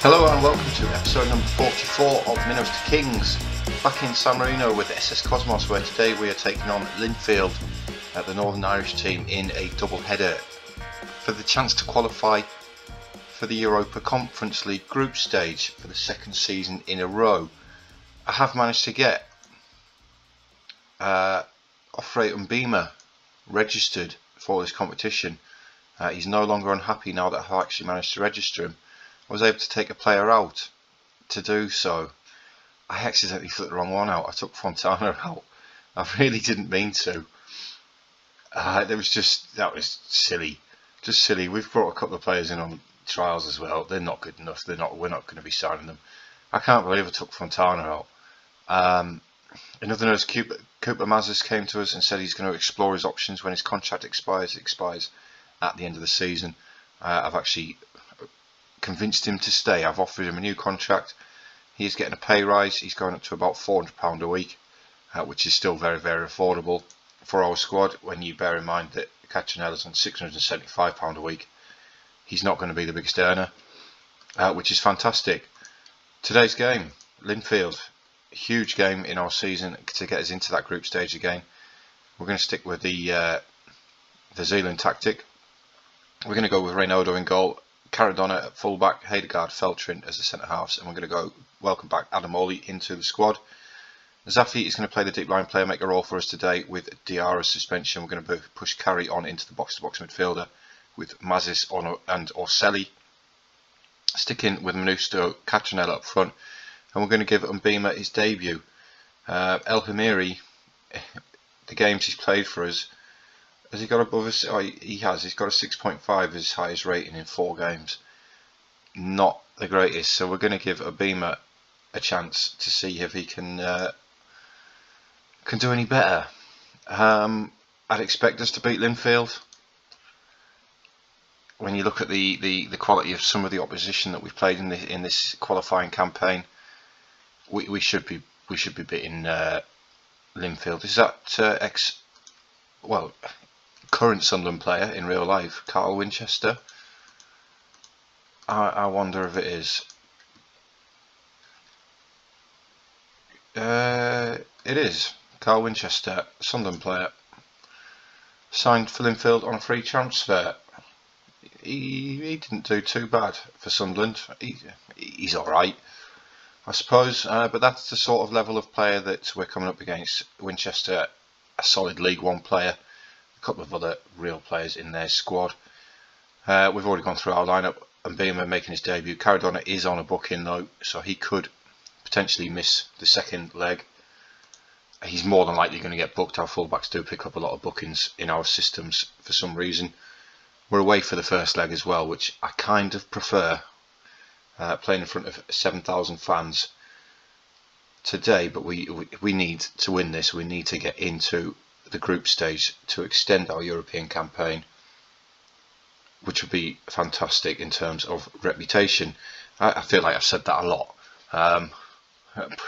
Hello and welcome to episode number 44 of Minnows to Kings, back in San Marino with SS Cosmos, where today we are taking on Linfield, the Northern Irish team, in a double header for the chance to qualify for the Europa Conference League group stage for the second season in a row. I have managed to get Ofre Mbima registered for this competition. He's no longer unhappy now that I've actually managed to register him. I was able to take a player out to do so. I accidentally took the wrong one out. I took Fontana out. I really didn't mean to. That was silly. Just silly. We've brought a couple of players in on trials as well. They're not good enough. We're not going to be signing them. I can't believe I took Fontana out. In other news, Cooper Mazes came to us and said he's going to explore his options when his contract expires. It expires at the end of the season. I've actually convinced him to stay. I've offered him a new contract. He is getting a pay rise. He's going up to about £400 a week, which is still very, very affordable for our squad when you bear in mind that Catranella's on £675 a week. He's not going to be the biggest earner, which is fantastic. Today's game, Linfield, huge game in our season to get us into that group stage again. We're going to stick with the Zealand tactic. We're going to go with Reynaldo in goal, Caradonna at fullback, Hedegaard, Feltrin as the centre halves, and we're going to go welcome back Adamoli into the squad. Zafi is going to play the deep line player, make a role for us today with Diarra's suspension. We're going to push Carey on into the box-to-box midfielder with Mazis and Orselli, sticking with Minusto, Catranella up front, and we're going to give Mbima his debut. El Hamiri, the games he's played for us, has he got above us? Oh, he has. He's got a 6.5 as his highest rating in 4 games. Not the greatest. So we're going to give Mbima a chance to see if he can do any better. I'd expect us to beat Linfield. When you look at the quality of some of the opposition that we've played in this qualifying campaign, we should be beating Linfield. Is that current Sunderland player in real life, Carl Winchester? I wonder if it is. It is. Carl Winchester, Sunderland player, signed for Linfield on a free transfer. He didn't do too bad for Sunderland. He's alright, I suppose, but that's the sort of level of player that we're coming up against. Winchester, a solid League One player, a couple of other real players in their squad. We've already gone through our lineup. Mbima making his debut. Caradonna is on a booking though, so he could potentially miss the second leg. He's more than likely going to get booked. Our fullbacks do pick up a lot of bookings in our systems for some reason. We're away for the first leg as well, which I kind of prefer, playing in front of 7,000 fans today, but we need to win this. We need to get into the group stage to extend our European campaign, which would be fantastic in terms of reputation. I feel like I've said that a lot,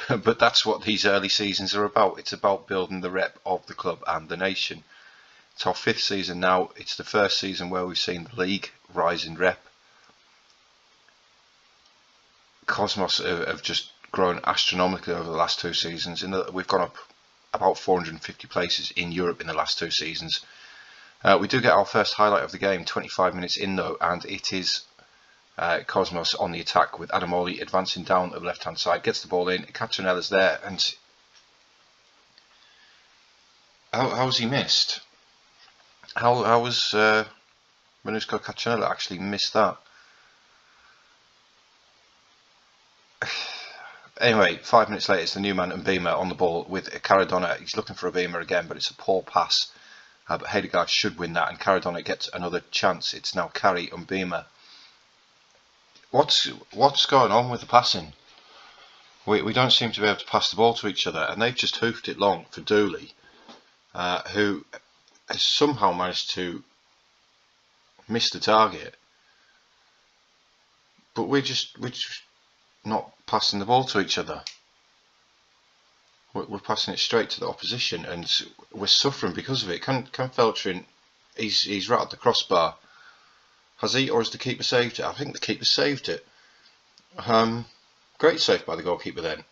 but that's what these early seasons are about. It's about building the rep of the club and the nation. It's our 5th season now. It's the first season where we've seen the league rise in rep. Cosmos have just grown astronomically over the last 2 seasons. We've gone up about 450 places in Europe in the last 2 seasons. We do get our first highlight of the game 25 minutes in though, and it is Cosmos on the attack with Adamoli advancing down the left hand side, gets the ball in, Catranella's there, and how's he missed? How was Minusco Catranella actually missed that? Anyway, 5 minutes later, it's the new man Mbima on the ball with Caradonna. He's looking for Mbima again, but it's a poor pass. But Hedegaard should win that, and Caradonna gets another chance. It's now Carey Mbima. What's going on with the passing? We don't seem to be able to pass the ball to each other, and they've just hoofed it long for Dooley, who has somehow managed to miss the target. But we're just not passing the ball to each other. We're passing it straight to the opposition, and we're suffering because of it. Can Feltrin? He's right at the crossbar. Has he, or has the keeper saved it? I think the keeper saved it. Great save by the goalkeeper then.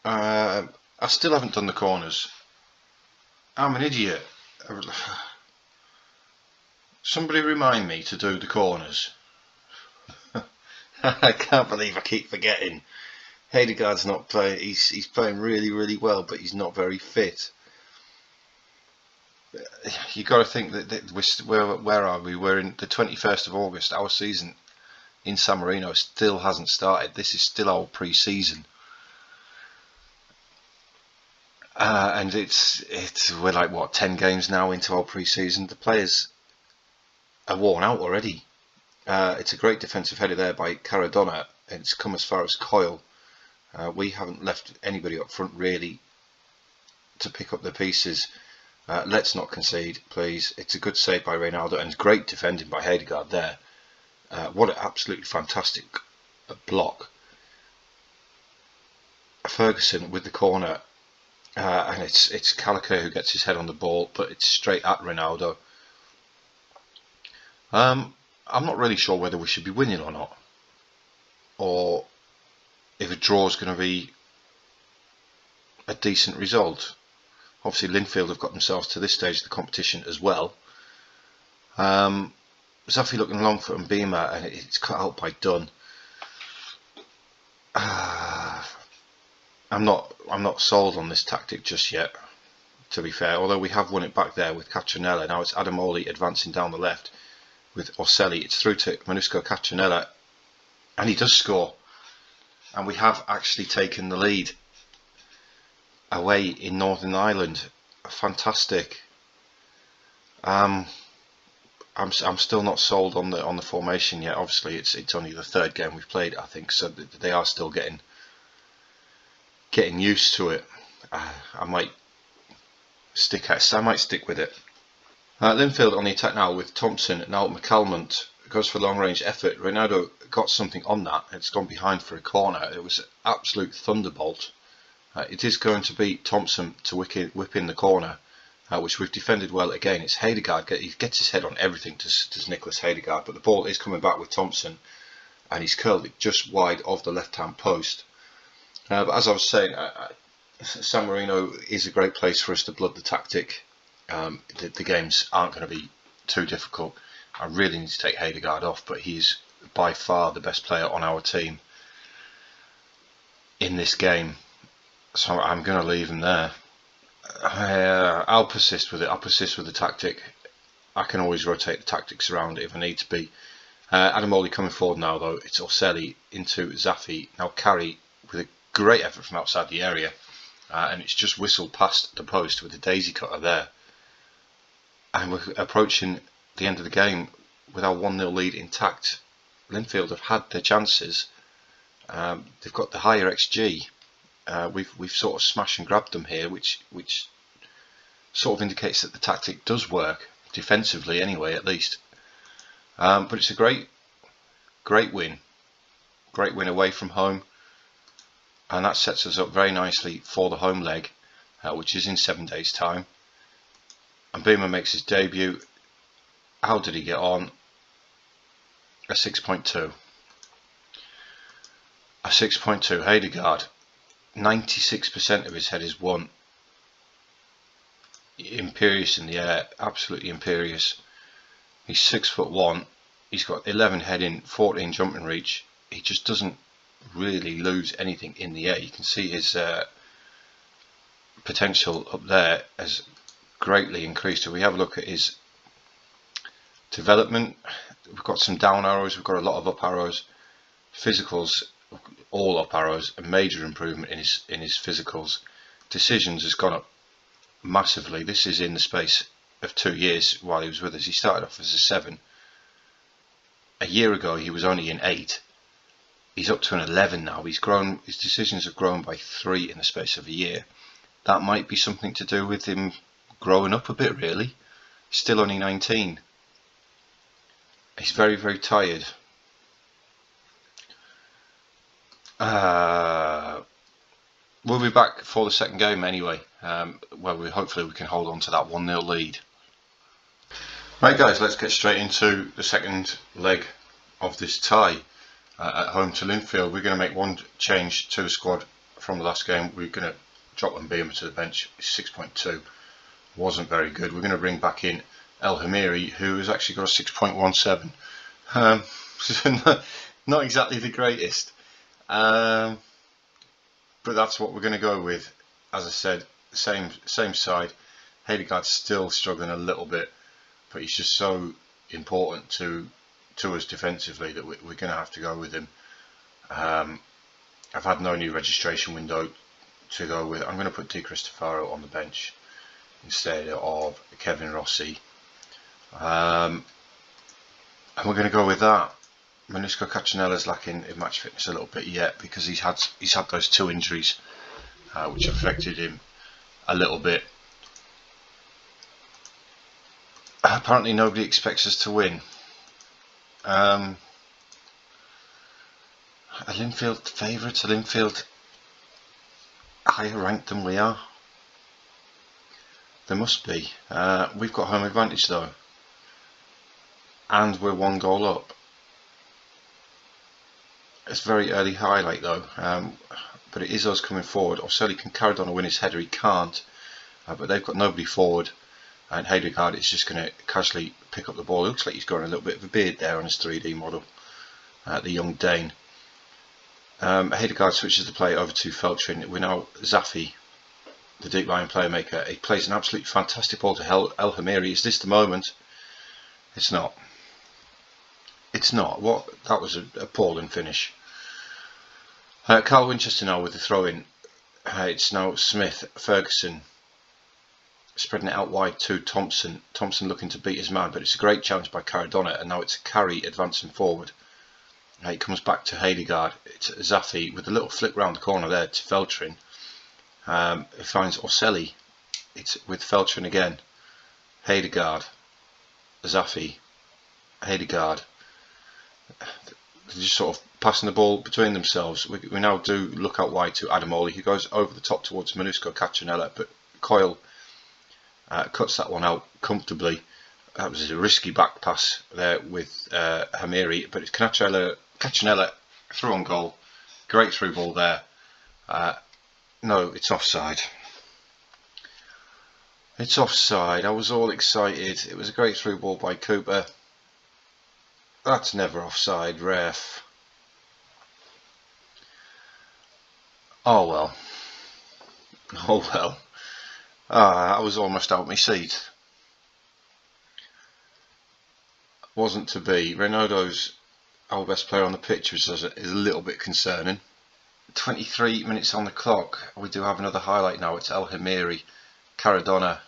I still haven't done the corners. I'm an idiot. Somebody remind me to do the corners. I can't believe I keep forgetting. Hedegaard's not playing. He's playing really well, but he's not very fit. You got to think that where are we? We're in the 21st of August. Our season in San Marino still hasn't started. This is still our pre-season, and we're like what 10 games now into our pre-season. The players are worn out already. It's a great defensive header there by Caradonna. It's come as far as Coyle. We haven't left anybody up front really to pick up the pieces. Let's not concede, please. It's a good save by Reynaldo and great defending by Hedegaard there. What an absolutely fantastic block. Ferguson with the corner, and it's Calico who gets his head on the ball, but it's straight at Reynaldo. I'm not really sure whether we should be winning or not, or if a draw is going to be a decent result. Obviously Linfield have got themselves to this stage of the competition as well. Zafi looking long for Mbima, and it's cut out by Dunn. I'm not sold on this tactic just yet, to be fair, although we have won it back there with Caccianella. Now it's Adamoli advancing down the left with Orselli. It's through to Manusco Caccianella, and he does score, and we have actually taken the lead away in Northern Ireland. Fantastic. I'm still not sold on the formation yet. Obviously it's only the third game we've played, I think, so they are still getting used to it. I might stick with it. Linfield on the attack now with Thompson. Now McCalmont goes for long range effort. Reynaldo got something on that. It's gone behind for a corner. It was an absolute thunderbolt. It is going to be Thompson to whip in the corner, which we've defended well again. It's Hedegaard. He gets his head on everything, does Nicholas Hedegaard, but the ball is coming back with Thompson, and he's curled it just wide of the left-hand post. But as I was saying, San Marino is a great place for us to blood the tactic. The games aren't going to be too difficult. I really need to take Hedegaard off, but he's by far the best player on our team in this game, so I'm going to leave him there. I'll persist with it. I'll persist with the tactic. I can always rotate the tactics around if I need to be. Adamoli coming forward now though. It's Orselli into Zafi. Now Carey with a great effort from outside the area, and it's just whistled past the post with a daisy cutter there. And we're approaching the end of the game with our 1-0 lead intact. Linfield have had their chances. They've got the higher XG. We've sort of smashed and grabbed them here, which sort of indicates that the tactic does work defensively anyway, at least. But it's a great win away from home, and that sets us up very nicely for the home leg, which is in 7 days' time. And Mbima makes his debut. How did he get on? A 6.2. A 6.2. Hedegaard. 96% of his headers won. Imperious in the air, absolutely imperious. He's 6'1". He's got 11 heading, 14 jumping reach. He just doesn't really lose anything in the air. You can see his potential up there has greatly increased. If we have a look at his development, we've got some down arrows, we've got a lot of up arrows. Physicals, all up arrows, a major improvement in his physicals. Decisions has gone up massively. This is in the space of 2 years while he was with us. He started off as a 7. A year ago he was only in 8. He's up to an 11 now. He's grown. His decisions have grown by 3 in the space of a year. That might be something to do with him growing up a bit, really. He's still only 19. He's very, very tired. We'll be back for the second game anyway, where hopefully we can hold on to that 1-0 lead. Right guys, let's get straight into the second leg of this tie. at home to Linfield. We're going to make one change to the squad from the last game. We're going to drop Mbima to the bench. 6.2 wasn't very good. We're going to bring back in El Hamiri, who has actually got a 6.17. So not exactly the greatest, but that's what we're going to go with. As I said, same side. Hedegaard's still struggling a little bit, but he's just so important to us defensively that we're going to have to go with him. I've had no new registration window to go with. I'm going to put Di Cristofaro on the bench instead of Kevin Rossi, and we're going to go with that. Minnows Cachanella's lacking in match fitness a little bit yet because he's had those 2 injuries which affected him a little bit. Apparently nobody expects us to win. Are Linfield favourites? Are Linfield higher ranked than we are? There must be. We've got home advantage though, and we're 1 goal up. It's a very early highlight though, but it is us coming forward. Orselli can Caradonna win his header? He can't, but they've got nobody forward, and Hedegaard is just going to casually pick up the ball. It looks like he's growing a little bit of a beard there on his 3D model, the young Dane. Hedegaard switches the play over to Feltrin. We're now Zaffi, the deep line playmaker. He plays an absolutely fantastic ball to El Hamiri. Is this the moment? It's not. It's not. What? That was an appalling finish. Carl Winchester now with the throw-in. It's now Smith, Ferguson, spreading it out wide to Thompson. Thompson looking to beat his man, but it's a great challenge by Caradonna, and now it's Carey advancing forward. It comes back to Hedegaard. It's Zaffi with a little flick round the corner there to Feltrin. It finds Orselli. It's with Feltrin again. Hedegaard, Zaffi, Hedegaard. They're just sort of passing the ball between themselves. We now do look out wide to Adamoli, who goes over the top towards Minnows Cachanella's, but Coyle cuts that one out comfortably. That was a risky back pass there with Hamiri, but it's Cachanella through on goal. Great through ball there. No, it's offside. It's offside. I was all excited. It was a great through ball by Cooper. That's never offside, ref. Oh well. Oh well. I was almost out my seat. Wasn't to be. Reynaudo's our best player on the pitch, which is a little bit concerning. 23 minutes on the clock. We do have another highlight now. It's El Hamiri, Caradonna,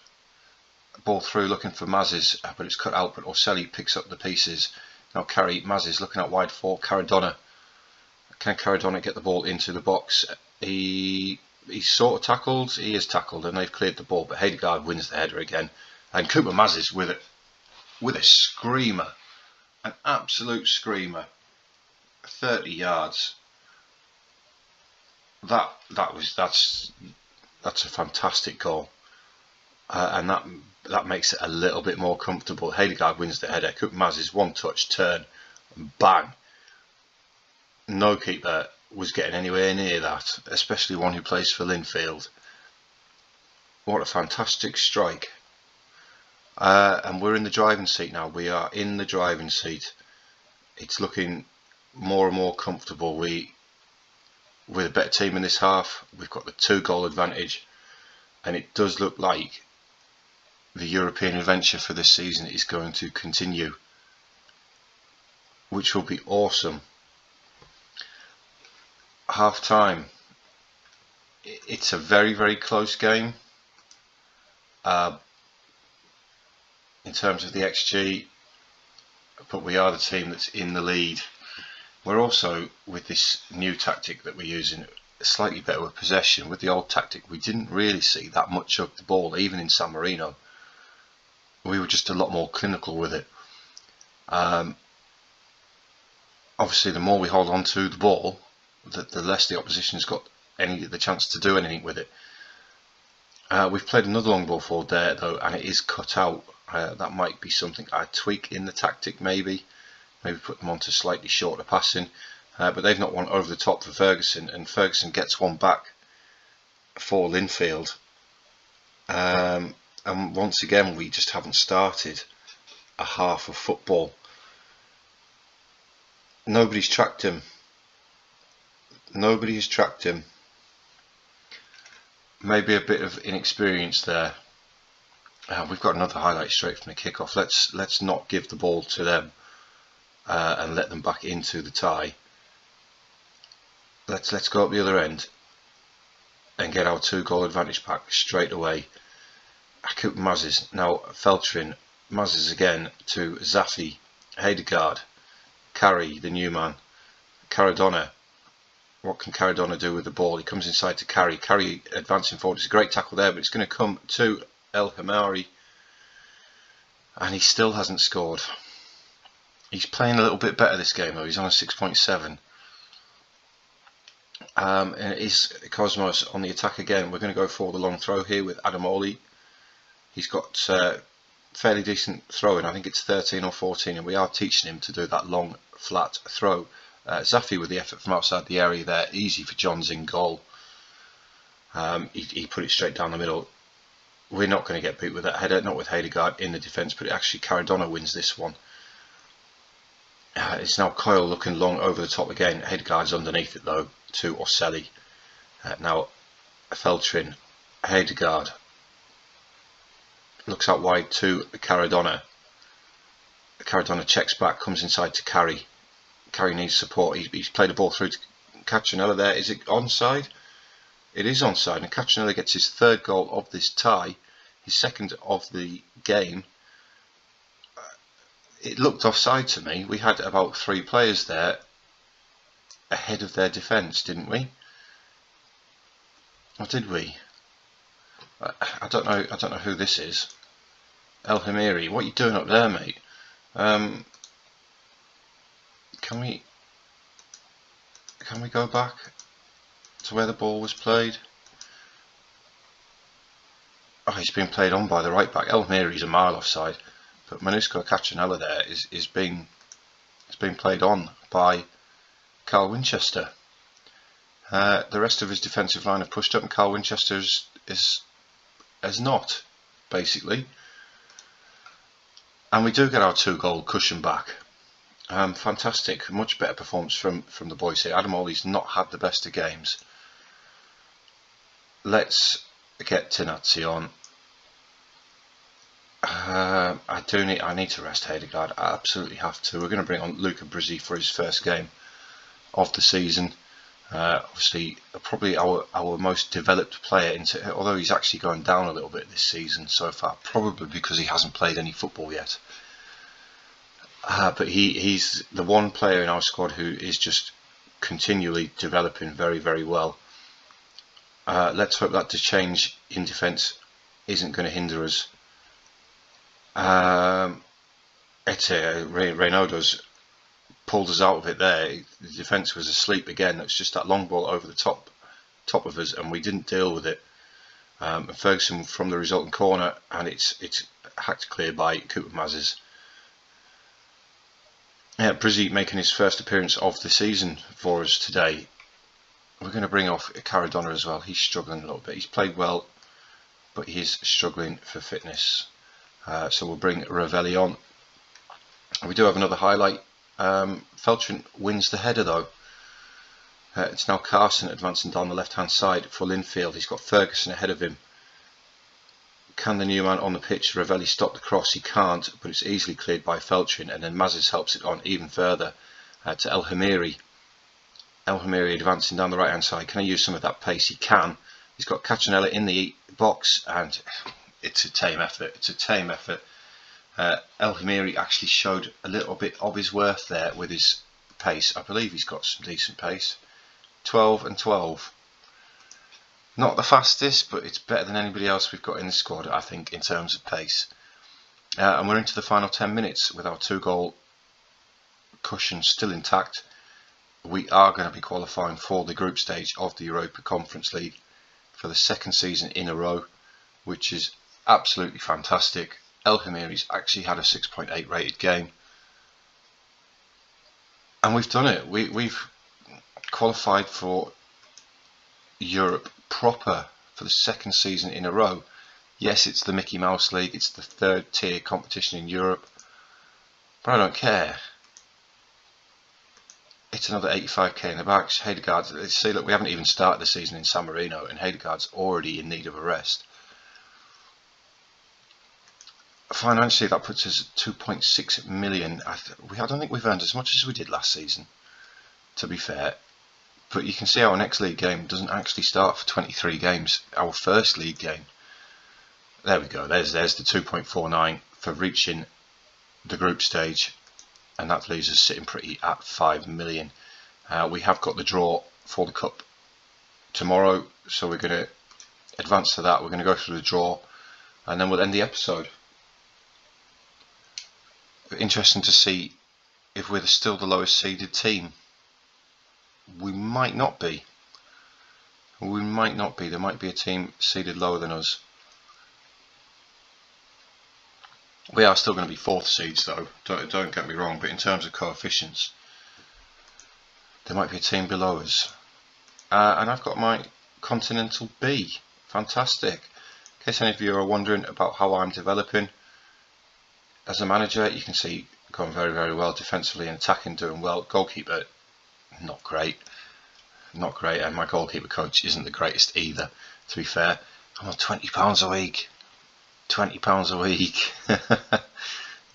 ball through looking for Mazes, but it's cut out, but Orselli picks up the pieces. Now Carey, Mazes looking out wide for Caradonna. Can Caradonna get the ball into the box? He's sort of tackled. He is tackled, and they've cleared the ball, but Hedegaard wins the header again. And Cooper Mazes with a screamer, an absolute screamer, 30 yards. That's a fantastic goal, and that makes it a little bit more comfortable. Hedegaard wins the header. Cooper Mazes, one touch, turn, and bang. No keeper was getting anywhere near that, especially one who plays for Linfield. What a fantastic strike. And we're in the driving seat now. We are in the driving seat. It's looking more and more comfortable. We're a better team in this half. We've got the 2-goal advantage, and it does look like the European adventure for this season is going to continue, which will be awesome. Half time. It's a very, very close game. In terms of the XG, but we are the team that's in the lead. We're also, with this new tactic that we're using, slightly better with possession. With the old tactic, we didn't really see that much of the ball, even in San Marino. We were just a lot more clinical with it. Obviously, the more we hold on to the ball, the less the opposition's got the chance to do anything with it. We've played another long ball forward there though, and it is cut out. That might be something I'd tweak in the tactic, maybe put them onto slightly shorter passing. but they've not won over the top for Ferguson, and Ferguson gets one back for Linfield. And once again, we just haven't started a half of football. Nobody's tracked him. Nobody has tracked him. Maybe a bit of inexperience there. We've got another highlight straight from the kickoff. Let's not give the ball to them and let them back into the tie. Let's go up the other end and get our 2-goal advantage back straight away. Mazes now Feltrin, Mazes again to Zaffi, Hedegaard, Carey, the new man, Caradonna. What can Caradonna do with the ball? He comes inside to Carey. Carey advancing forward. It's a great tackle there, but it's going to come to El Hamari, and he still hasn't scored. He's playing a little bit better this game though. He's on a 6.7. And it is Cosmos on the attack again. We're going to go for the long throw here with Adamoli. He's got fairly decent throwing. I think it's 13 or 14, and we are teaching him to do that long flat throw. Zaffi with the effort from outside the area there, easy for Johns in goal. He put it straight down the middle. We're not going to get beat with that header, not with Hedegaard in the defence, but actually Caradonna wins this one. It's now Coyle looking long over the top again. Hedegaard's underneath it though to Orselli. Now Feltrin, Hedegaard looks out wide to Caradonna. Caradonna checks back, comes inside to Carey. Carey needs support. He's played the ball through to Caccianella there. Is it onside? It is onside, and Caccianella gets his 3rd goal of this tie, his 2nd of the game. It looked offside to me. We had about 3 players there ahead of their defence, didn't we? Or did we? I don't know who this is. El Hamiri, what are you doing up there, mate? Can we go back to where the ball was played? Oh, he's been played on by the right back. El Hamiri's a mile offside, but Manusco Caccianella there is being played on by Carl Winchester. The rest of his defensive line have pushed up, and Carl Winchester has not, basically. And we do get our 2-goal cushion back. Fantastic, much better performance from the boys here. Adamoli's not had the best of games. Let's get Tinazzi on. I need to rest Hedegaard. I absolutely have to. We're going to bring on Luca Brizzi for his first game of the season. Obviously, probably our most developed player, although he's actually going down a little bit this season so far, probably because he hasn't played any football yet. But he's the one player in our squad who is just continually developing very, very well. Let's hope that the change in defence isn't going to hinder us. Reynolds pulled us out of it there. The defence was asleep again. It's just that long ball over the top of us, and we didn't deal with it. Ferguson from the resulting corner, and it's hacked clear by Cooper Mazes. Yeah, Brizzi making his first appearance of the season for us today. We're going to bring off Caradonna as well. He's struggling a little bit. He's played well, but he is struggling for fitness. So we'll bring Ravelli on. We do have another highlight. Feltrin wins the header though. It's now Carson advancing down the left hand side for Linfield. He's got Ferguson ahead of him. Can the new man on the pitch, Ravelli, stop the cross? He can't, but it's easily cleared by Feltrin, and then Mazes helps it on even further to El Hamiri. El Hamiri advancing down the right hand side. Can he use some of that pace? He can. He's got Caccianella in the box, and it's a tame effort. It's a tame effort. El Hamiri actually showed a little bit of his worth there with his pace. I believe he's got some decent pace. 12 and 12. Not the fastest, but it's better than anybody else we've got in the squad, I think, in terms of pace. And we're into the final 10 minutes with our 2-goal cushion still intact. We are going to be qualifying for the group stage of the Europa Conference League for the 2nd season in a row, which is absolutely fantastic. El Hamiri's actually had a 6.8 rated game, and we've done it. We've qualified for Europe proper for the second season in a row. Yes, it's the Mickey Mouse League, it's the third tier competition in Europe, but I don't care. It's another 85k in the back. Hedegaard's, see, look, we haven't even started the season in San Marino, and Hedegaard's already in need of a rest. Financially, that puts us at 2.6 million. I don't think we've earned as much as we did last season, to be fair. But you can see our next league game doesn't actually start for 23 games. Our first league game. There we go. There's the 2.49 for reaching the group stage. And that leaves us sitting pretty at 5 million. We have got the draw for the cup tomorrow, so we're going to advance to that. We're going to go through the draw, and then we'll end the episode. Interesting to see if we're still the lowest seeded team. We might not be. We might not be. There might be a team seeded lower than us. We are still going to be 4th seeds though, don't get me wrong, but in terms of coefficients, there might be a team below us. And I've got my Continental B. Fantastic. In case any of you are wondering about how I'm developing as a manager, you can see going very, very well defensively and attacking, doing well. Goalkeeper, not great. Not great, and my goalkeeper coach isn't the greatest either, to be fair. I'm on £20 a week. £20 a week.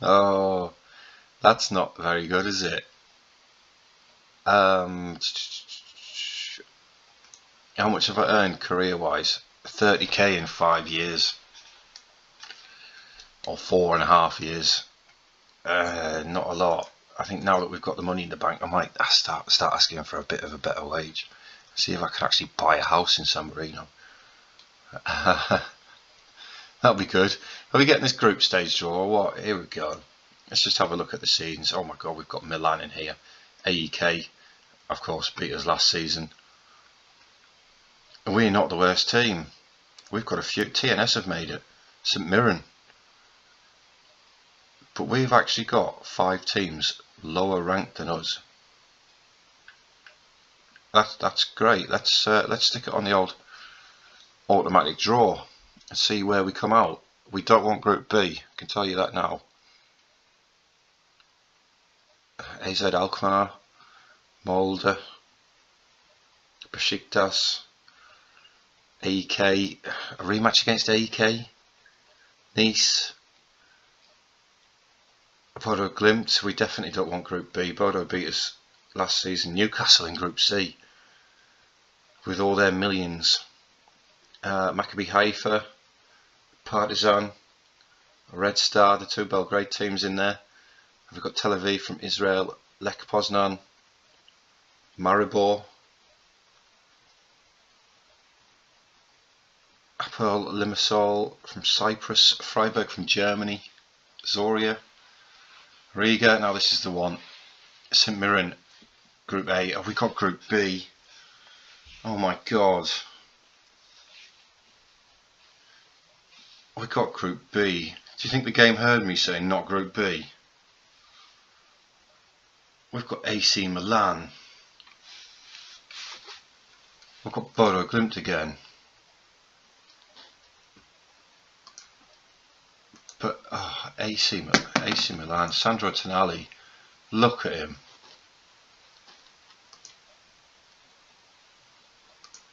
Oh, that's not very good, is it? How much have I earned career-wise? 30k in 5 years, or 4.5 years. Not a lot. I think now that we've got the money in the bank, I might start asking for a bit of a better wage. See if I can actually buy a house in San Marino. That'll be good. Are we getting this group stage draw or what? Here we go. Let's just have a look at the scenes. Oh my god, we've got Milan in here. AEK, of course, beat us last season. We're not the worst team. We've got a few. TNS have made it. St Mirren. But we've actually got 5 teams lower ranked than us. That's great. Let's stick it on the old automatic draw and see where we come out. We don't want Group B, I can tell you that now. AZ Alkmaar, Molde, Besiktas, AEK, a rematch against AEK, Nice, Bodo Glimt. We definitely don't want Group B. Bodo beat us last season. Newcastle in Group C with all their millions. Maccabi Haifa, Partizan, Red Star, the 2 Belgrade teams in there. We've got Tel Aviv from Israel, Lech Poznan, Maribor, Apel Limassol from Cyprus, Freiburg from Germany, Zoria, Riga. Now this is the one. St Mirren, Group A. Have we got Group B? Oh my god. We got Group B. Do you think the game heard me saying not Group B? We've got AC Milan. We've got Bodo Glimt again. But AC Milan, Sandro Tonali, look at him.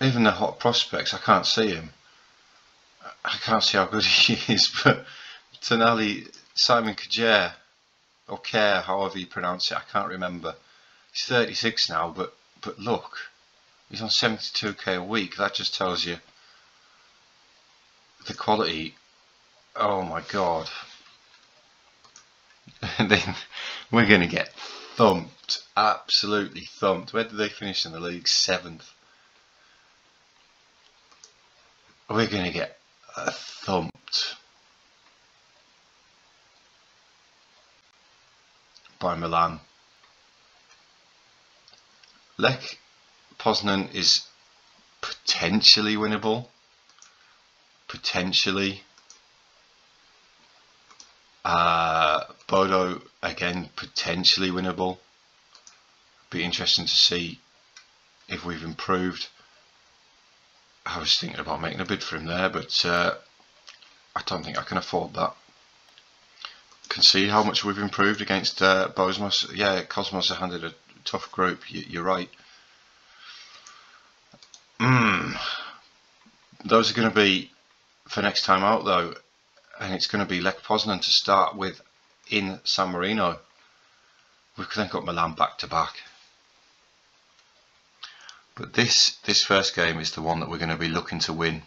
Even the hot prospects, I can't see him. I can't see how good he is, but Tonali, Simon Kjaer, or Care, however you pronounce it, I can't remember. He's 36 now, but look, he's on 72k a week. That just tells you the quality. Oh my god. And then we're going to get thumped, absolutely thumped. Where did they finish in the league? 7th. We're going to get thumped by Milan. Lech Poznan is potentially winnable. Potentially. Bodo again potentially winnable. Be interesting to see if we've improved. I was thinking about making a bid for him there, but I don't think I can afford that. Can see how much we've improved against Cosmos. Yeah, Cosmos have handed a tough group. You're right. Those are going to be for next time out though, and it's going to be Lech Poznan to start with in San Marino. We've then got Milan back to back. But this first game is the one that we're going to be looking to win.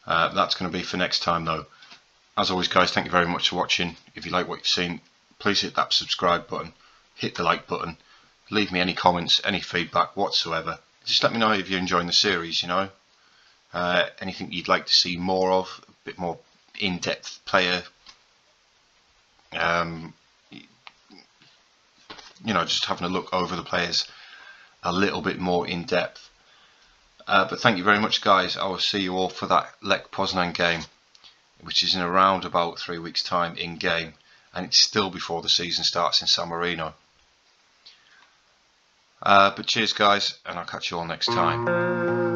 That's going to be for next time though. As always guys, thank you very much for watching. If you like what you've seen, please hit that subscribe button, hit the like button, leave me any comments, any feedback whatsoever. Just let me know if you're enjoying the series, you know. Anything you'd like to see more of, a bit more in-depth player, you know, just having a look over the players a little bit more in depth. But thank you very much guys. I will see you all for that Lech Poznan game, which is in around about 3 weeks time in game, and it's still before the season starts in San Marino. But cheers guys, and I'll catch you all next time.